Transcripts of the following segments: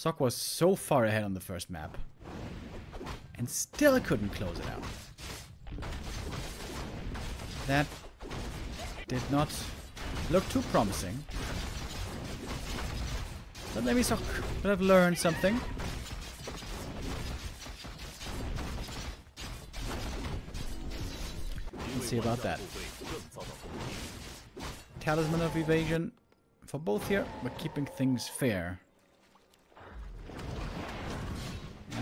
Sock was so far ahead on the first map. And still couldn't close it out. That did not look too promising. But maybe Sock would have learned something. Let's see about that. Talisman of Evasion for both here, but keeping things fair.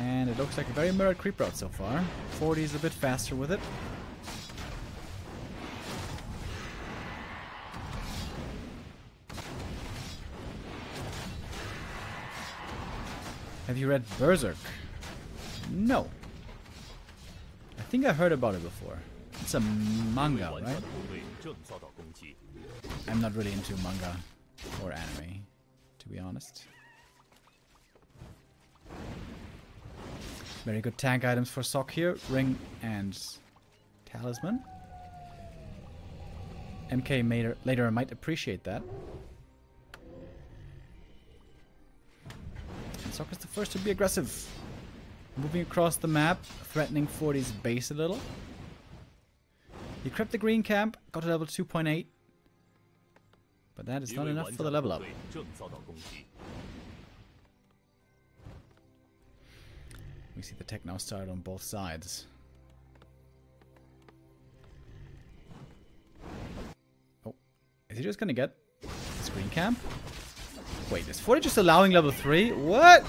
And it looks like a very mirrored creep route so far. 40 is a bit faster with it. Have you read Berserk? No. I think I heard about it before. It's a manga, right? I'm not really into manga or anime, to be honest. Very good tank items for Sock here. Ring and Talisman. MK later might appreciate that. And Sock is the first to be aggressive. Moving across the map, threatening 40's base a little. He crept the green camp, got to level 2.8. But that is not enough for the level up. We see the tech now started on both sides. Oh, is he just gonna get this green camp? Wait, is 40 just allowing level 3? What?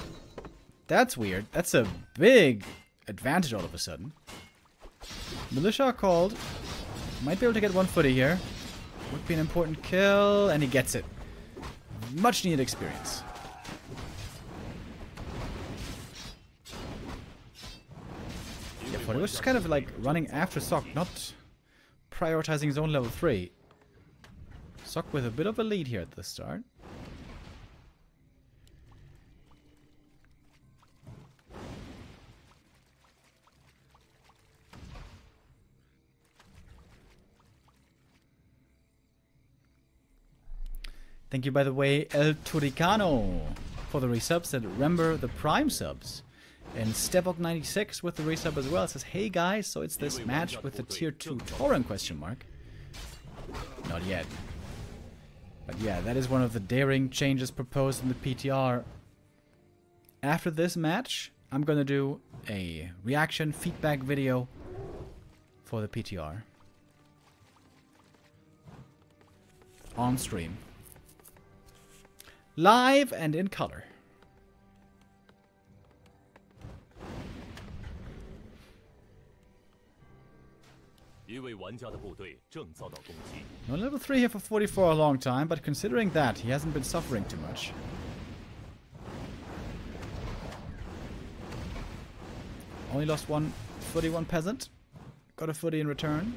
That's weird. That's a big advantage all of a sudden. Militia are called. Might be able to get one footy here. Would be an important kill, and he gets it. Much needed experience. Yeah, 40 was just kind of like running after Sock, not prioritizing his own level 3. Sock with a bit of a lead here at the start. Thank you, by the way, El Turicano for the resubs, and remember the Prime subs. And Stevok96 with the resub as well. It says, hey guys, so it's this match with the tier 2 Tauren question mark. Not yet. But yeah, that is one of the daring changes proposed in the PTR. After this match, I'm gonna do a reaction feedback video for the PTR. On stream. Live and in color. No level 3 here for 40 for a long time, but considering that, he hasn't been suffering too much. Only lost one footy, one peasant. Got a footy in return.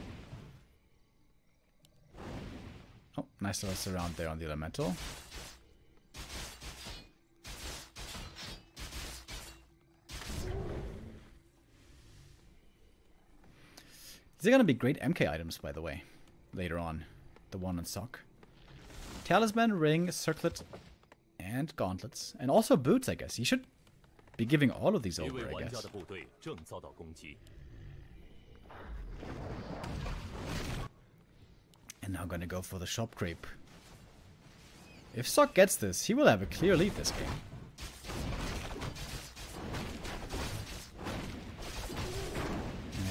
Oh, nice little surround there on the elemental. These are going to be great MK items, by the way, later on. The one on Sock. Talisman, ring, circlet, and gauntlets. And also boots, I guess. You should be giving all of these over, I guess. And now going to go for the shop creep. If Sock gets this, he will have a clear lead this game.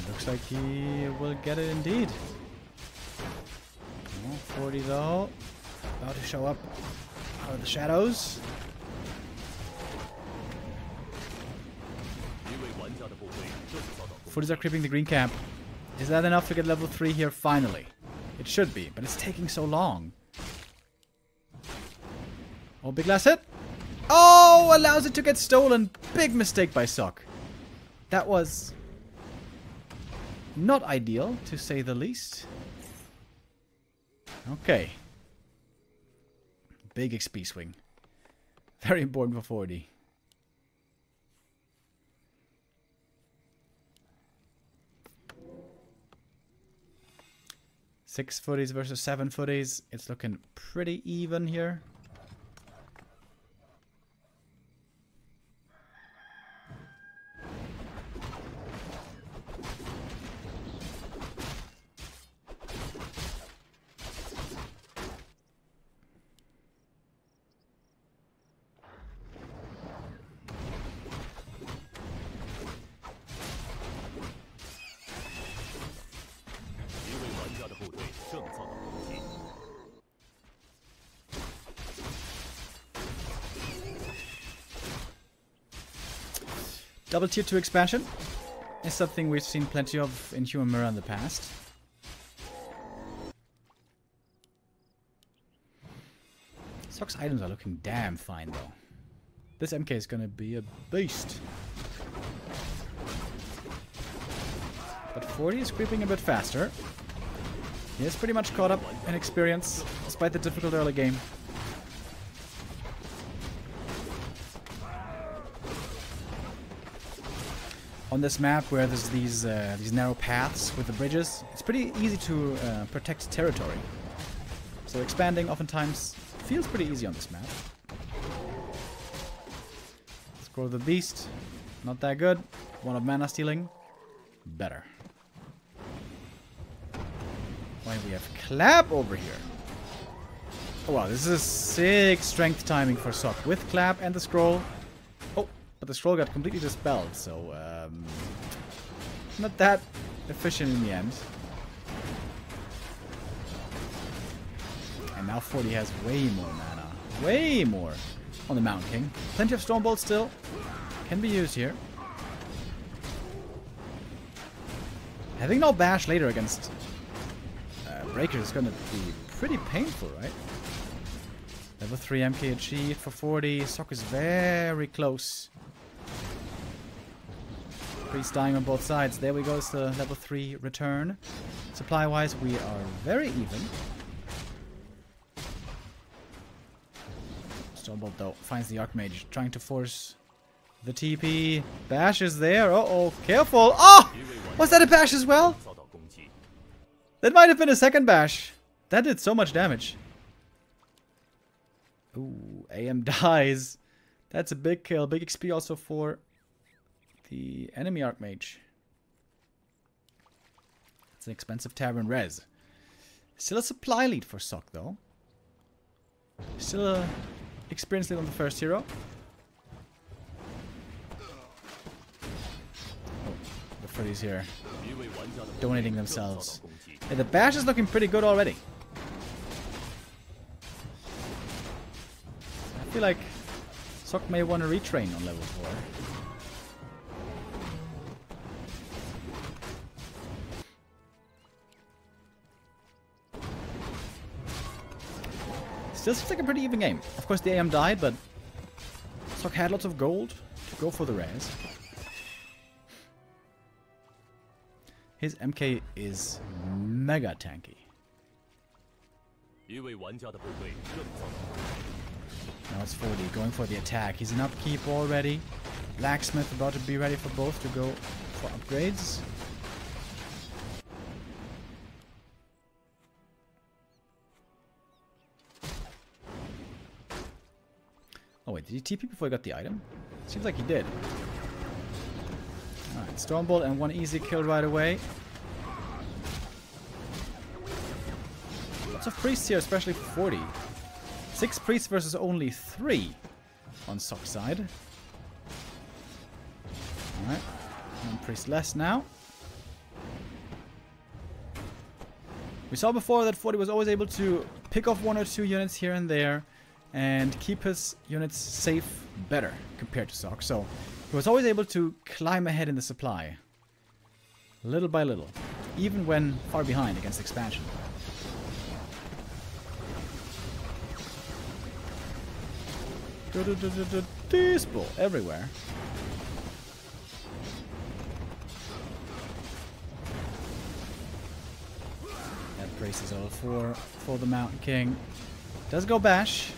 Looks like he will get it indeed. Oh, 40 though. About to show up out of the shadows. Footies are creeping the green camp. Is that enough to get level 3 here finally? It should be, but it's taking so long. Oh, big last hit. Oh, allows it to get stolen. Big mistake by Sock. That was not ideal, to say the least. Okay. Big XP swing. Very important for 40. Six footies versus 7 footies. It's looking pretty even here. Double tier 2 expansion is something we've seen plenty of in Human Mirror in the past. Sock's items are looking damn fine though. This MK is gonna be a beast. But 40 is creeping a bit faster. He is pretty much caught up in experience, despite the difficult early game. On this map, where there's these narrow paths with the bridges, it's pretty easy to protect territory. So expanding oftentimes feels pretty easy on this map. Scroll the Beast, not that good. One of mana stealing, better. Why we have Clap over here. Oh wow, this is sick strength timing for Sock with Clap and the scroll. Oh, but the scroll got completely dispelled, so not that efficient in the end. And now 40 has way more mana. Way more on the Mountain King. Plenty of Stormbolt still. Can be used here. Having no bash later against Breakers is going to be pretty painful, right? Level 3 MK achieved for 40. Sock is very close. Priest dying on both sides. There we go. It's the level 3 return. Supply-wise, we are very even. Stormbolt, though, finds the Archmage, trying to force the TP. Bash is there. Uh-oh. Careful. Oh! Was that a bash as well? That might have been a second bash. That did so much damage. Ooh, AM dies. That's a big kill. Big XP also for the enemy Archmage. It's an expensive Tavern res. Still a supply lead for Sock, though. Still a experience lead on the first hero. Oh, the Freddy's here. Donating themselves. Yeah, the bash is looking pretty good already. I feel like Sock may want to retrain on level 4. Still seems like a pretty even game. Of course the AM died, but Sock had lots of gold to go for the res. His MK is mega tanky. Now it's 40, going for the attack. He's in upkeep already. Blacksmith about to be ready for both to go for upgrades. Oh wait, did he TP before he got the item? Seems like he did. Alright, Stormbolt and one easy kill right away. Lots of priests here, especially for 40. 6 priests versus only 3 on Sock's side. Alright, 1 priest less now. We saw before that 40 was always able to pick off 1 or 2 units here and there and keep his units safe better compared to Sock. So he was always able to climb ahead in the supply, little by little, even when far behind against expansion. Dispo everywhere. That brace is all for the Mountain King. Does go bash.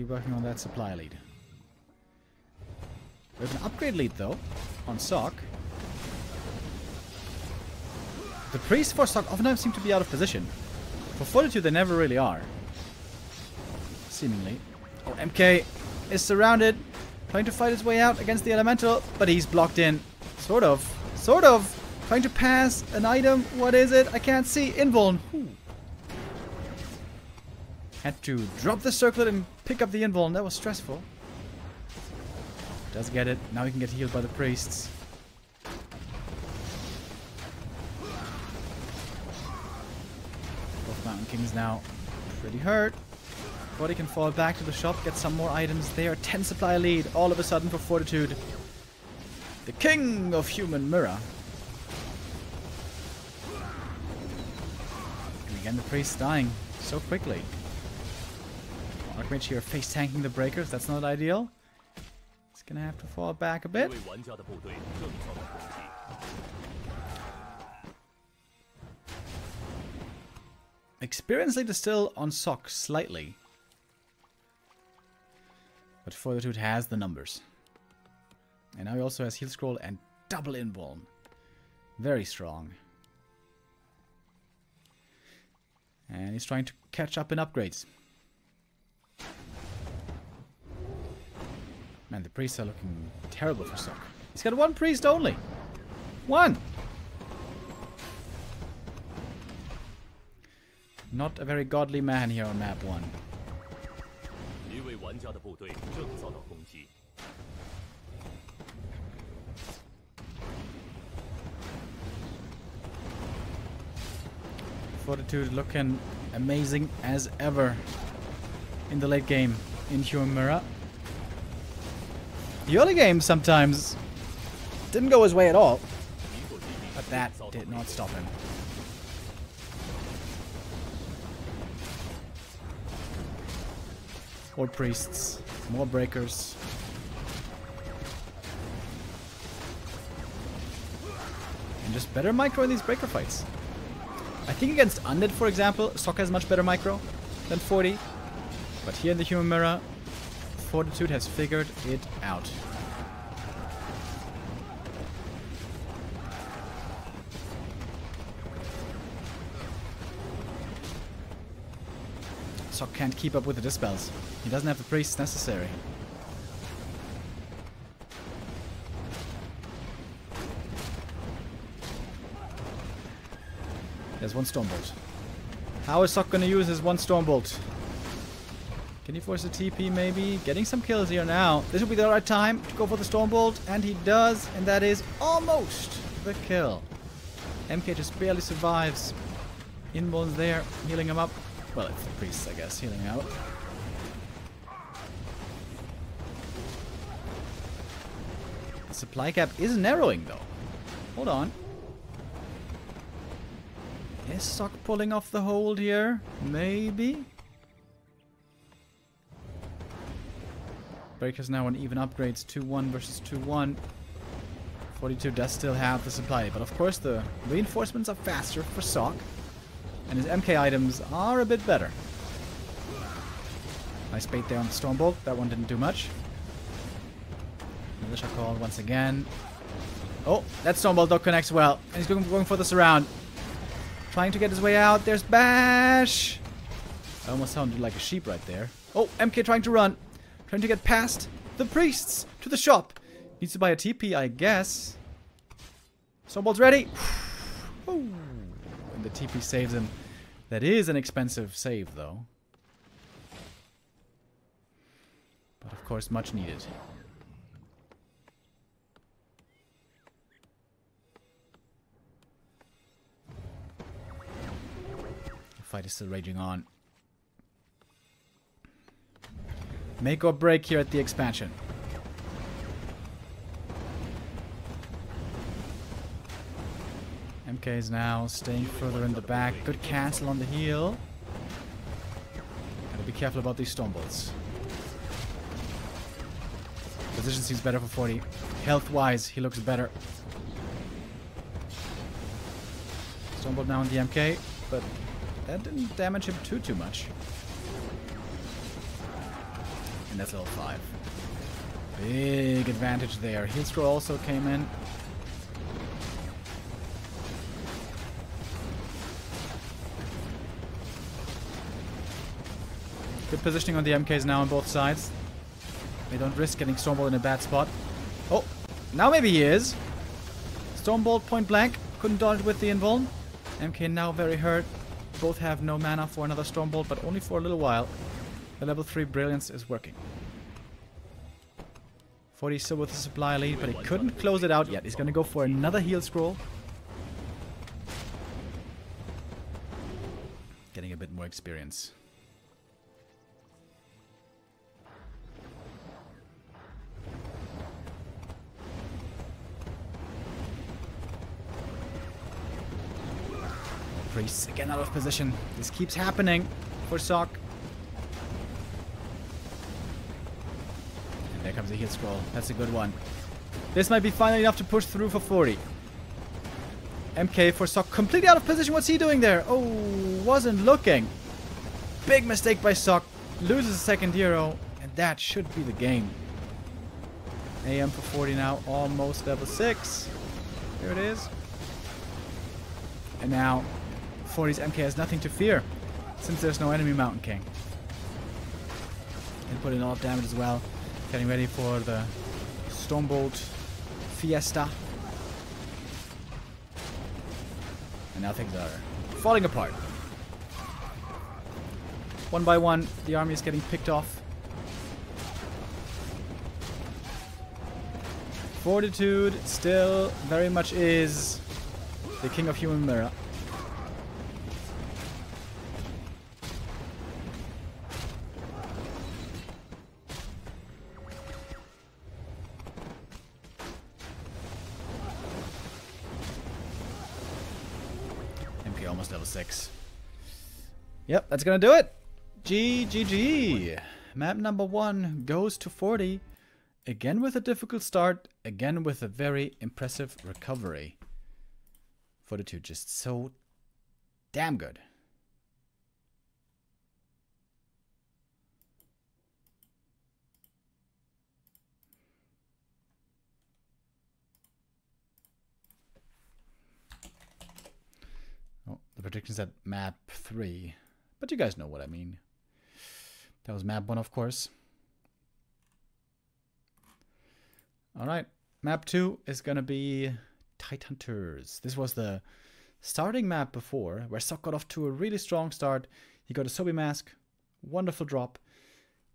Working on that supply lead. There's an upgrade lead though on Sock. The priests for Sock oftentimes seem to be out of position. For Fortitude they never really are. Seemingly. Oh, MK is surrounded, trying to fight his way out against the elemental, but he's blocked in. Sort of. Trying to pass an item. What is it? I can't see. Invuln. Ooh. Had to drop the circlet and pick up the invuln. That was stressful. Does get it. Now he can get healed by the priests. King's now pretty hurt. But he can fall back to the shop, get some more items there. 10 supply lead all of a sudden for Fortitude. The king of human mirror. And again, the priest dying so quickly. Archmage here face tanking the breakers. That's not ideal. He's gonna have to fall back a bit. Experience lead is still on Sock slightly. But Fortitude has the numbers. And now he also has heal scroll and double invuln. Very strong. And he's trying to catch up in upgrades. Man, the priests are looking terrible for Sock. He's got one priest only. One! Not a very godly man here on map 1. Fortitude looking amazing as ever in the late game in Human Mirror. The early game sometimes didn't go his way at all, but that did not stop him. More priests, more breakers. And just better micro in these breaker fights. I think against Undead, for example, Sokka has much better micro than 40. But here in the Human Mirror, Fortitude has figured it out. Sok can't keep up with the dispels. He doesn't have the priests necessary. There's one Stormbolt. How is Sok going to use his one Stormbolt? Can he force a TP maybe? Getting some kills here now. This will be the right time to go for the Stormbolt. And he does. And that is almost the kill. MK just barely survives. Invuln's there, healing him up. Well, it's the priests, I guess, healing out. The supply gap is narrowing, though. Hold on. Is Sok pulling off the hold here? Maybe? Breakers now on even upgrades. 2-1 versus 2-1. 42 does still have the supply, but of course the reinforcements are faster for Sok. And his MK items are a bit better. Nice bait there on the Stormbolt. That one didn't do much. Militia call once again. Oh, that Stormbolt though connects well. And he's going for the surround. Trying to get his way out. There's Bash! I almost sounded like a sheep right there. Oh, MK trying to run. Trying to get past the priests to the shop. Needs to buy a TP, I guess. Stormbolt's ready. Ooh. And the TP saves him. That is an expensive save, though. But of course, much needed. The fight is still raging on. Make or break here at the expansion. MK is now staying further in the back. Good cancel on the heal. Gotta be careful about these Stormbolts. Position seems better for 40. Health-wise, he looks better. Stormbolt now on the MK, but that didn't damage him too much. And that's level 5. Big advantage there. Heal scroll also came in. Good positioning on the MKs now on both sides. They don't risk getting Stormbolt in a bad spot. Oh, now maybe he is. Stormbolt point blank. Couldn't dodge with the invuln. MK now very hurt. Both have no mana for another Stormbolt, but only for a little while. The level 3 Brilliance is working. 40 still with the supply lead, but he couldn't close it out yet. He's going to go for another heal scroll. Getting a bit more experience. Priests again out of position. This keeps happening for Sock. And there comes a heal scroll. That's a good one. This might be finally enough to push through for 40. MK for Sock, completely out of position. What's he doing there? Oh, wasn't looking. Big mistake by Sock. Loses a second hero. And that should be the game. AM for 40 now. Almost level 6. Here it is. And now 40's MK has nothing to fear, since there's no enemy Mountain King. And put in a lot of damage as well. Getting ready for the Stormbolt Fiesta. And now things are falling apart. One by one, the army is getting picked off. Fortitude still very much is the king of human mirror. MK almost level 6. Yep, that's gonna do it. GGG. Map number 1 goes to 40. Again with a difficult start. Again with a very impressive recovery. Fortitude just so damn good. Oh, the predictions at map 3. But you guys know what I mean. That was map 1, of course. Alright, map 2 is gonna be Tight Hunters. This was the starting map before, where Sock got off to a really strong start. He got a Sobi mask, wonderful drop.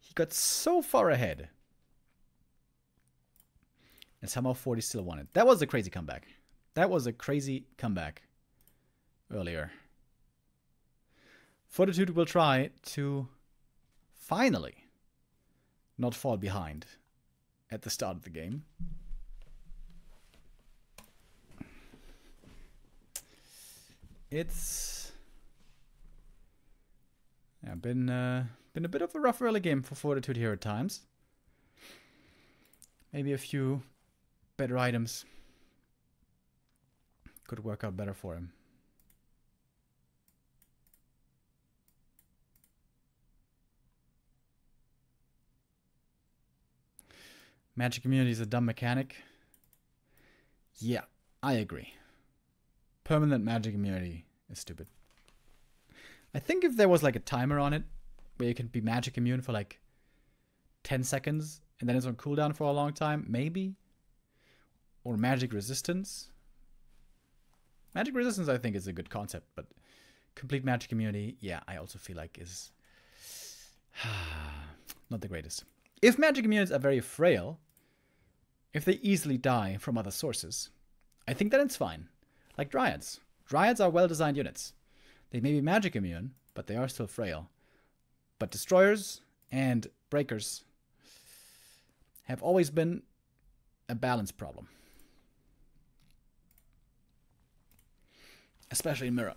He got so far ahead. And somehow 40 still won it. That was a crazy comeback. That was a crazy comeback earlier. Fortitude will try to finally not fall behind at the start of the game. It's been a bit of a rough early game for Fortitude here at times. Maybe a few better items could work out better for him. Magic immunity is a dumb mechanic. Yeah, I agree. Permanent magic immunity is stupid. I think if there was like a timer on it, where you can be magic immune for like 10 seconds, and then it's on cooldown for a long time, maybe. Or magic resistance. Magic resistance I think is a good concept, but complete magic immunity, yeah, I also feel like is not the greatest. If magic immunities are very frail, if they easily die from other sources, I think that it's fine. Like Dryads. Dryads are well-designed units. They may be magic immune, but they are still frail. But Destroyers and Breakers have always been a balance problem. Especially in Mirror.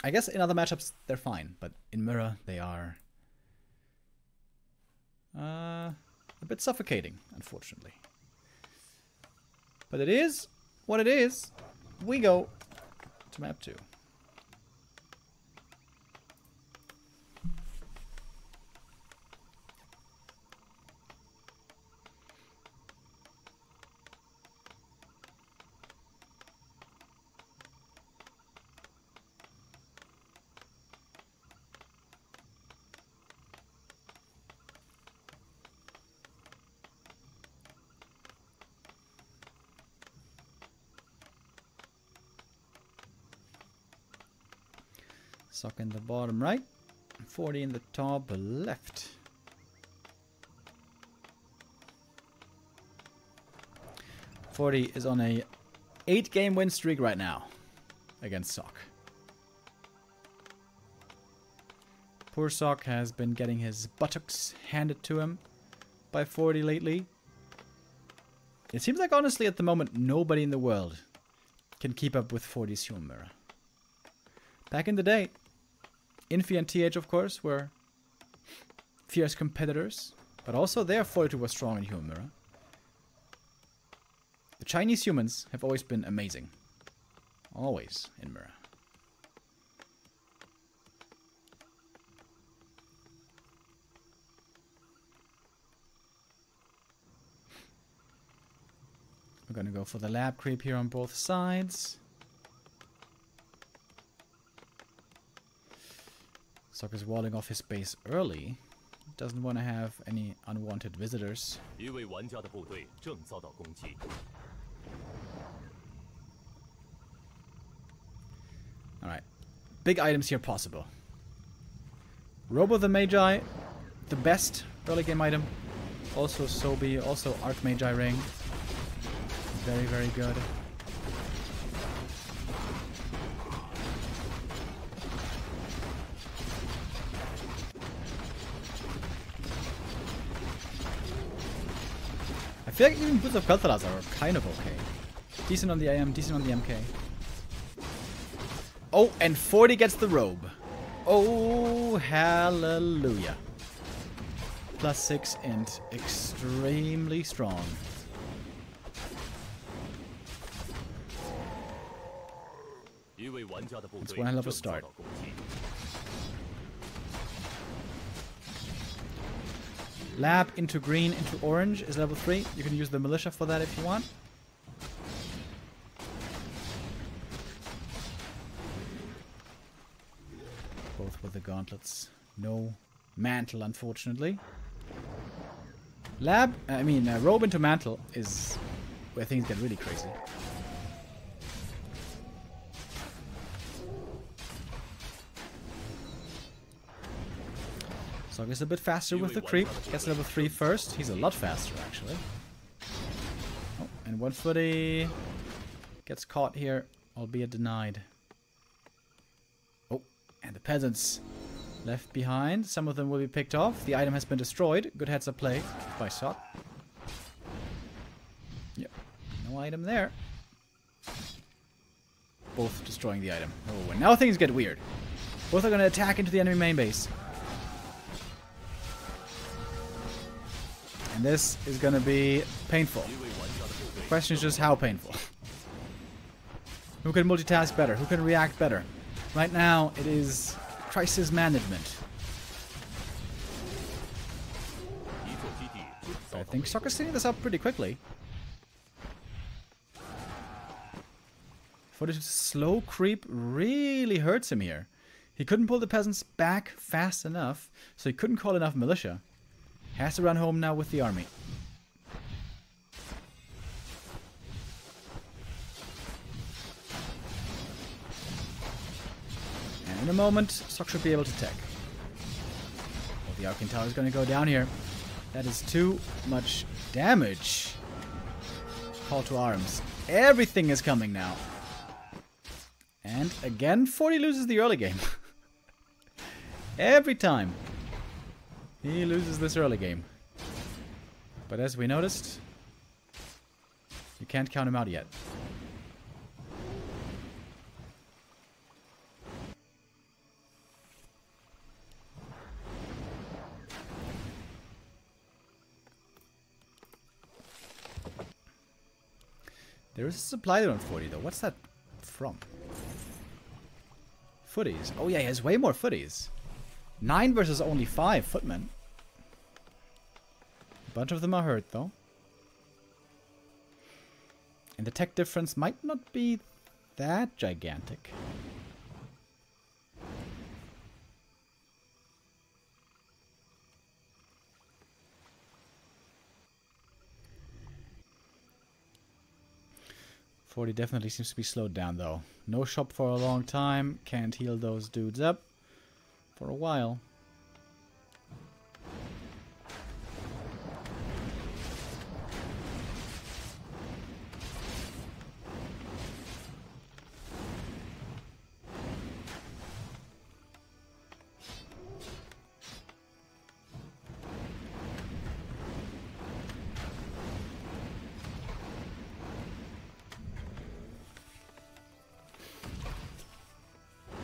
I guess in other matchups they're fine, but in Mirror they are a bit suffocating, unfortunately. But it is what it is. We go to map 2. Sock in the bottom right, 40 in the top left. Forty is on a 8-game win streak right now against Sock. Poor Sock has been getting his buttocks handed to him by 40 lately. It seems like, honestly, at the moment, nobody in the world can keep up with 40's Human Mirror. Back in the day, Infi and TH, of course, were fierce competitors, but also their Fortitude was strong in Human Mirror. The Chinese humans have always been amazing. Always in Mirror. We're gonna go for the lab creep here on both sides. Sock is walling off his base early. Doesn't want to have any unwanted visitors. Alright. Big items here possible. Robo the Magi, the best early game item. Also Sobi, also Archmagi Ring. Very, very good. I feel like even Boots of Kel'Thuzad are kind of okay. Decent on the AM, decent on the MK. Oh, and 40 gets the robe. Oh, hallelujah. +6 and extremely strong. It's one hell of a start. Lab into green, into orange is level 3. You can use the militia for that if you want. Both with the gauntlets. No mantle, unfortunately. Robe into mantle is where things get really crazy. So he's a bit faster with the creep. Gets level 3 first. He's a lot faster, actually. Oh, and 140 gets caught here, albeit denied. Oh, and the peasants left behind. Some of them will be picked off. The item has been destroyed. Good heads up play by Sock. Yep, no item there. Both destroying the item. Oh, and now things get weird. Both are going to attack into the enemy main base. And this is going to be painful. The question is just how painful. Who can multitask better? Who can react better? Right now, it is crisis management. But I think Sock is setting this up pretty quickly. Fortitude's slow creep really hurts him here. He couldn't pull the peasants back fast enough, so he couldn't call enough militia. Has to run home now with the army. And in a moment, Sock should be able to tech. Well, the Arcane Tower is going to go down here. That is too much damage. Call to arms. Everything is coming now. And again, 40 loses the early game. Every time. He loses this early game. But as we noticed, you can't count him out yet. There is a supply there on 40 though. What's that from? Footies. Oh yeah, he has way more footies. 9 versus only 5 footmen. A bunch of them are hurt though. And the tech difference might not be that gigantic. .40 definitely seems to be slowed down though. No shop for a long time. Can't heal those dudes up for a while.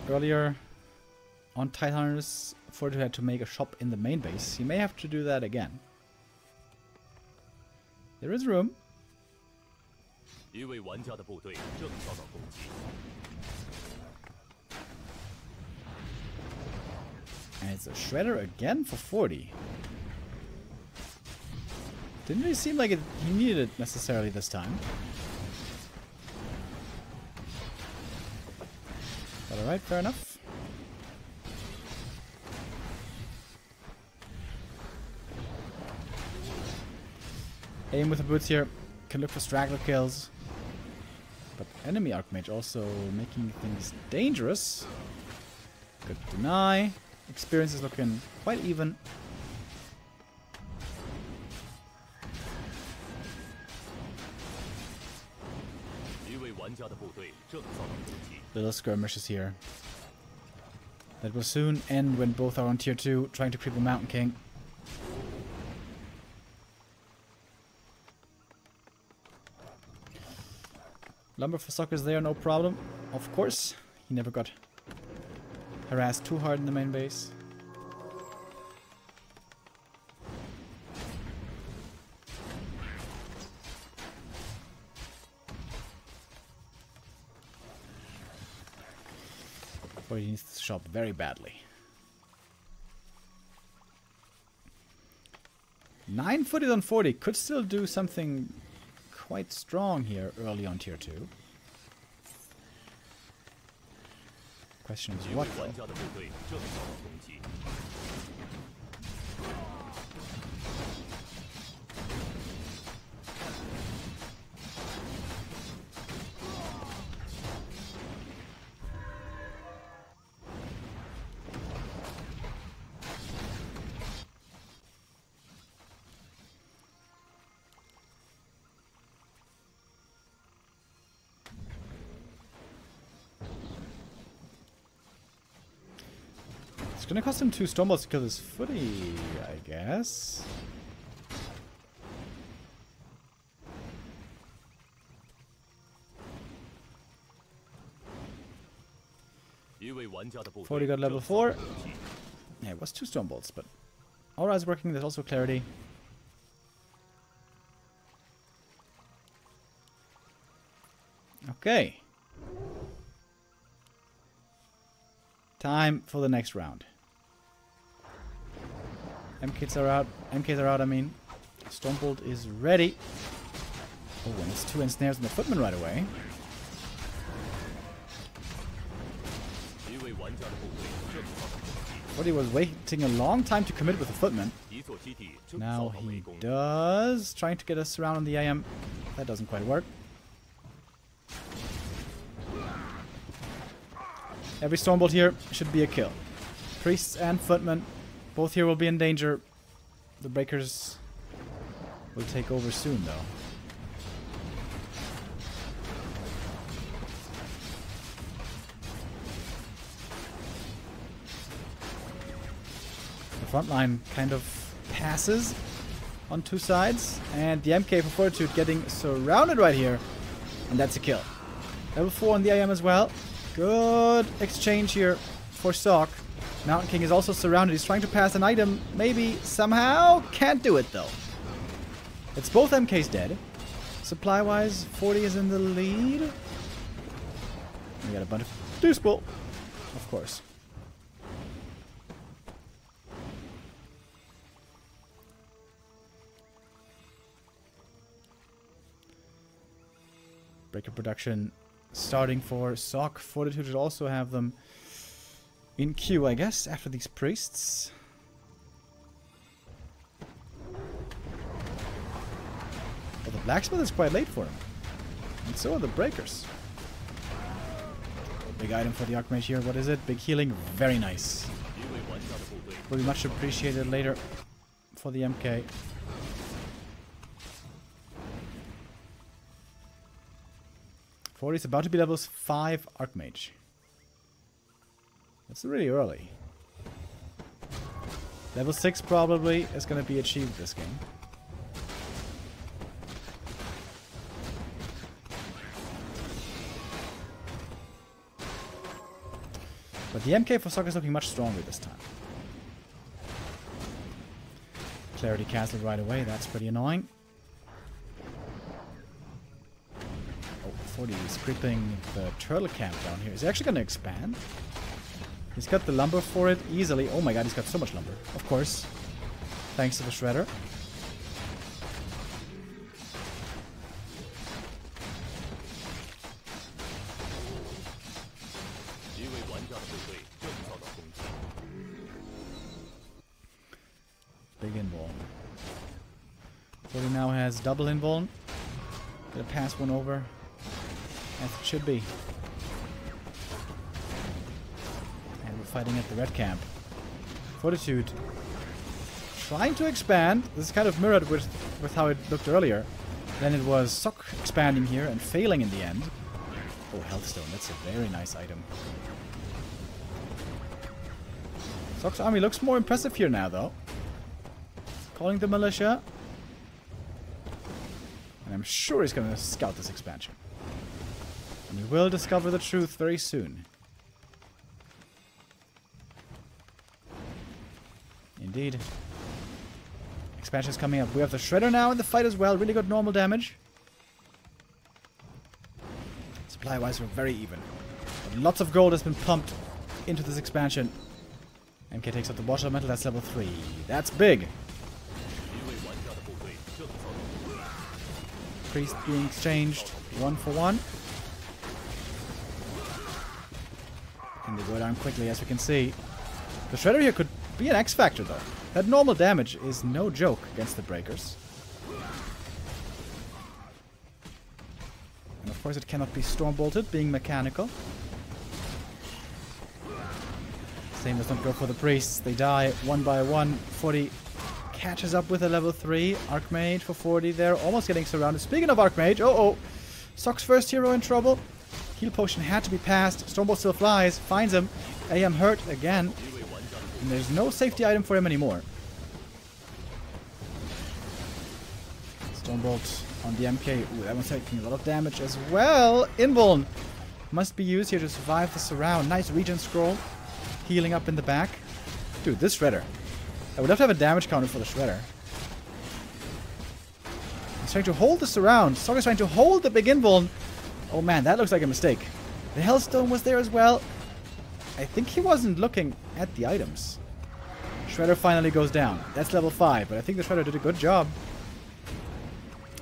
earlier on Titan's Fortitude had to make a shop in the main base. He may have to do that again. There is room. And it's a shredder again for 40. Didn't really seem like he needed it necessarily this time. But alright, fair enough. Aim with the boots here. Can look for straggler kills. But enemy Archmage also making things dangerous. Good deny. Experience is looking quite even. Little skirmishes here. That will soon end when both are on tier 2, trying to creep the Mountain King. Lumber for Sock is there, no problem. Of course, he never got harassed too hard in the main base. Or he needs to shop very badly. 9 footed on 40 could still do something quite strong here early on tier 2. Question is what though? It's gonna cost him 2 Stormbolts to kill this footy, I guess. Forty got level 4. Yeah, it was 2 Stormbolts, but Aura is working. There's also clarity. Okay. Time for the next round. MKs are out. MKs are out, I mean. Stormbolt is ready. Oh, and it's 2 ensnares on the footman right away. But he was waiting a long time to commit with the footman. Now he does. Trying to get us around on the AM. That doesn't quite work. Every Stormbolt here should be a kill. Priests and footmen, both here will be in danger. The breakers will take over soon, though. The front line kind of passes on 2 sides, and the MK for Fortitude getting surrounded right here, and that's a kill. Level 4 on the AM as well. Good exchange here for Sock. Mountain King is also surrounded. He's trying to pass an item. Maybe, somehow. Can't do it, though. It's both MKs dead. Supply-wise, 40 is in the lead. We got a bunch of Deuce Bolt, of course. Breaker production starting for Sock. Fortitude should also have them in queue, I guess, after these priests. Well, the blacksmith is quite late for him. And so are the breakers. Big item for the Archmage here. What is it? Big healing. Very nice. Will be much appreciated later for the MK. Is about to be level 5 Archmage. That's really early. Level 6 probably is going to be achieved this game. But the MK for Soccer is looking much stronger this time. Clarity castled right away. That's pretty annoying. Oh, 40 is creeping the turtle camp down here. Is he actually going to expand? He's got the lumber for it easily. Oh my god, he's got so much lumber. Of course. Thanks to the shredder. Big invuln. 40 now has double invuln. Gonna pass one over. As it should be. And we're fighting at the red camp. Fortitude trying to expand. This is kind of mirrored with how it looked earlier. Then it was Sock expanding here and failing in the end. Oh, Healthstone. That's a very nice item. Sock's army looks more impressive here now, though. Calling the militia. And I'm sure he's going to scout this expansion. And we will discover the truth very soon. Indeed. Expansion's coming up. We have the Shredder now in the fight as well. Really good normal damage. Supply-wise, we're very even. But lots of gold has been pumped into this expansion. MK takes out the Water Metal. That's level 3. That's big. Priest being exchanged 1 for 1. And they go down quickly, as we can see. The Shredder here could be an X Factor, though. That normal damage is no joke against the Breakers. And of course it cannot be Storm Bolted, being mechanical. Same does not go for the Priests. They die 1 by 1. 40 catches up with a level 3. Archmage for 40 there, almost getting surrounded. Speaking of Archmage, oh. Sock's first hero in trouble. Heal potion had to be passed. Stormbolt still flies, finds him. AM hurt again. And there's no safety item for him anymore. Stormbolt on the MK. Ooh, that one's taking a lot of damage as well. Invuln must be used here to survive the surround. Nice regen scroll. Healing up in the back. Dude, this Shredder. I would have to have a damage counter for the Shredder. He's trying to hold the surround. Sock is trying to hold the big invuln. Oh man, that looks like a mistake. The Hellstone was there as well. I think he wasn't looking at the items. Shredder finally goes down. That's level 5, but I think the Shredder did a good job.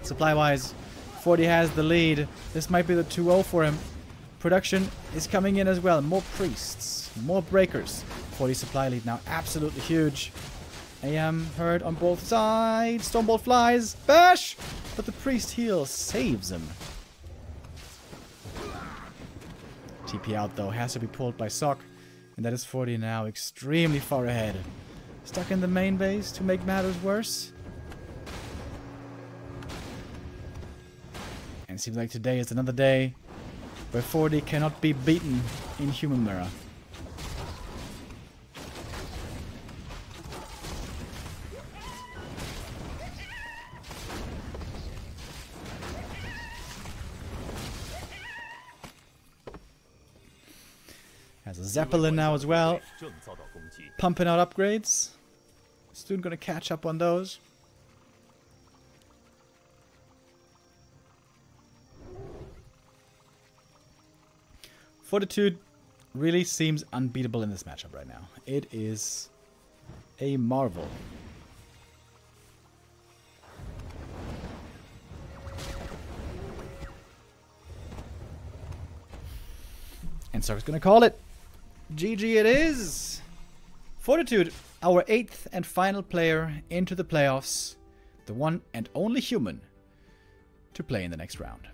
Supply-wise, 40 has the lead. This might be the 2-0 for him. Production is coming in as well. More Priests. More Breakers. 40 supply lead now. Absolutely huge. AM hurt on both sides. Stormbolt flies. Bash! But the Priest heal saves him. TP out though. Has to be pulled by Sock. And that is 40 now. Extremely far ahead. Stuck in the main base to make matters worse. And it seems like today is another day where 40 cannot be beaten in Human Mirror. Has a Zeppelin now as well. Pumping out upgrades. Soon gonna catch up on those. Fortitude really seems unbeatable in this matchup right now. It is a marvel. And Sark's gonna call it. GG it is! Fortitude, our 8th and final player into the playoffs. The one and only human to play in the next round.